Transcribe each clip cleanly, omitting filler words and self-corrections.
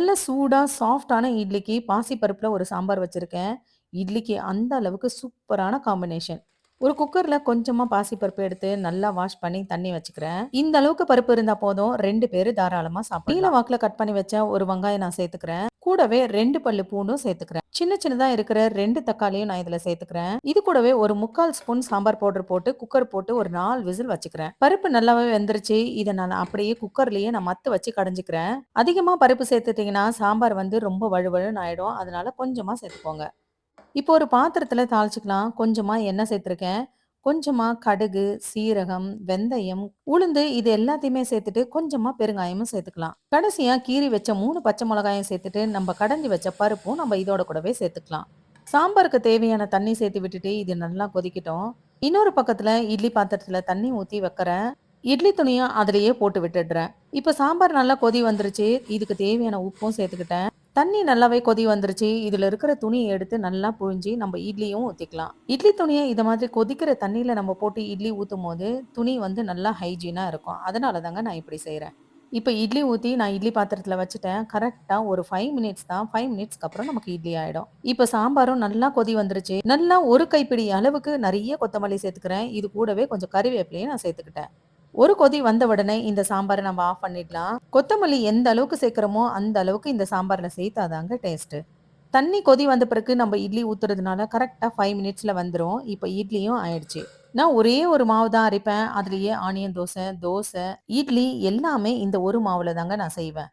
நல்ல சூடா, சாஃப்ட்டான இட்லிக்கு பாசிப்பருப்புல ஒரு சாம்பார் வச்சிருக்கேன். இட்லிக்கு அந்த அளவுக்கு சூப்பரான காம்பினேஷன். ஒரு குக்கர்ல கொஞ்சமா பாசிப்பருப்பு எடுத்து நல்லா வாஷ் பண்ணி தண்ணி வச்சுக்கிறேன். இந்த அளவுக்கு பருப்பு இருந்தா போதும் 2 பேரு தாராளமா சாப்பிடலாம். நீல வாக்குல கட் பண்ணி வச்ச ஒரு வெங்காயம் நான் சேர்த்துக்கிறேன். கூடவே 2 பல்லு பூண்டும் சேர்த்துக்கிறேன். சின்ன சின்னதா இருக்கிற 2 தக்காளியும் நான் இதுல சேர்த்துக்கிறேன். இது கூடவே ஒரு 3/4 ஸ்பூன் சாம்பார் பவுடர் போட்டு குக்கர் போட்டு ஒரு 4 விசில் வச்சுக்கிறேன். பருப்பு நல்லாவே வெந்துருச்சு. இத நான் அப்படியே குக்கர்லயே நான் மத்து வச்சு கடைஞ்சுக்கிறேன். அதிகமா பருப்பு சேர்த்துட்டீங்கன்னா, சாம்பார் வந்து ரொம்ப வழுவழுன்னு ஆயிடும். அதனால கொஞ்சமா சேர்த்துக்கோங்க. இப்போ ஒரு பாத்திரத்துல தாளிச்சுக்கலாம். கொஞ்சமா எண்ணெய் சேர்த்துருக்கேன். கொஞ்சமா கடுகு, சீரகம், வெந்தயம், உளுந்து இது எல்லாத்தையுமே சேர்த்துட்டு கொஞ்சமா பெருங்காயமும் சேர்த்துக்கலாம். கடைசியா கீறி வச்ச 3 பச்சை மிளகாயும் சேர்த்துட்டு நம்ம கடைஞ்சு வச்ச பருப்பும் நம்ம இதோட கூடவே சேர்த்துக்கலாம். சாம்பாருக்கு தேவையான தண்ணி சேர்த்து விட்டுட்டு இது நல்லா கொதிக்கட்டும். இன்னொரு பக்கத்துல இட்லி பாத்திரத்துல தண்ணி ஊத்தி வைக்கிறேன். இட்லி துணியும் அதிலேயே போட்டு விட்டுடுறேன். இப்ப சாம்பார் நல்லா கொதி வந்துருச்சு. இதுக்கு தேவையான உப்பும் சேர்த்துக்கிட்டேன். தண்ணி நல்லாவே கொதி வந்துருச்சு. இதுல இருக்கிற துணிய எடுத்து நல்லா புழிஞ்சு நம்ம இட்லியும் ஊத்திக்கலாம். இட்லி துணிய இத மாதிரி கொதிக்கிற தண்ணீல நம்ம போட்டு இட்லி ஊத்தும்போது, துணி வந்து நல்லா ஹைஜீனா இருக்கும். அதனால தாங்க நான் இப்படி செய்றேன். இப்ப இட்லி ஊத்தி நான் இட்லி பாத்திரத்துல வச்சுட்டேன். கரெக்ட்டா ஒரு 5 மினிட்ஸ் தான். 5 மினிட்ஸ்க்கு அப்புறம் நமக்கு இட்லி ஆயிடும். இப்ப சாம்பாரும் நல்லா கொதி வந்துருச்சு. நல்லா ஒரு கைப்பிடி அளவுக்கு நெறைய கொத்தமல்லி சேர்த்துக்கிறேன். இது கூடவே கொஞ்சம் கறிவேப்பிலையும் நான் சேர்த்துக்கிட்டேன். ஒரு கொதி வந்த உடனே இந்த சாம்பார நம்ம ஆஃப் பண்ணிடலாம். கொத்தமல்லி எந்த அளவுக்கு சேர்க்கிறோமோ, அந்த அளவுக்கு இந்த சாம்பார்ல சேர்த்தாதாங்க டேஸ்ட்டு. தண்ணி கொதி வந்த பிறகு நம்ம இட்லி ஊத்துறதுனால கரெக்ட்டா 5 மினிட்ஸ்ல வந்துரும். இப்ப இட்லியும் ஆயிடுச்சு. நான் ஒரே ஒரு மாவு தான் அரைப்பேன். அதுலயே ஆனியன் தோசை, இட்லி எல்லாமே இந்த ஒரு மாவுல தாங்க நான் செய்வேன்.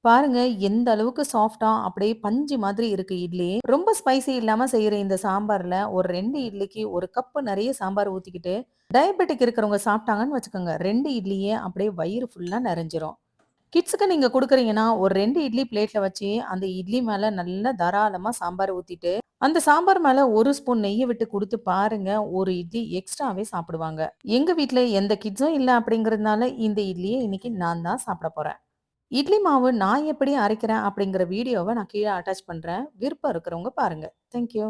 பாருங்க எந்த அளவுக்கு சாஃப்ட்டா அப்படியே பஞ்சு மாதிரி இருக்கு இட்லி. ரொம்ப ஸ்பைசி இல்லாம செய்யற இந்த சாம்பார்ல ஒரு 2 இட்லிக்கு 1 கப் நெறைய சாம்பார் ஊத்திக்கிட்டு, டயபெட்டிக் இருக்கிறவங்க சாப்பிட்டாங்கன்னு வச்சுக்கோங்க. 2 இட்லியே அப்படியே வயிறு ஃபுல்லா நெறஞ்சிரும். கிட்ஸுக்கு நீங்க குடுக்குறீங்கன்னா, ஒரு 2 இட்லி பிளேட்ல வச்சு, அந்த இட்லி மேல நல்லா தாராளமா சாம்பார் ஊத்திட்டு, அந்த சாம்பார் மேல 1 ஸ்பூன் நெய்ய விட்டு குடுத்து பாருங்க, ஒரு இட்லி எக்ஸ்ட்ராவே சாப்பிடுவாங்க. எங்க வீட்ல எந்த கிட்ஸும் இல்ல அப்படிங்கிறதுனால, இந்த இட்லிய இன்னைக்கு நான் தான் சாப்பிட போறேன். இட்லி மாவு நான் எப்படி அரைக்கிறேன் அப்படிங்கிற வீடியோவ நான் கீழ அட்டாச் பண்றேன். விருப்பம் இருக்கிறவங்க பாருங்க. Thank you.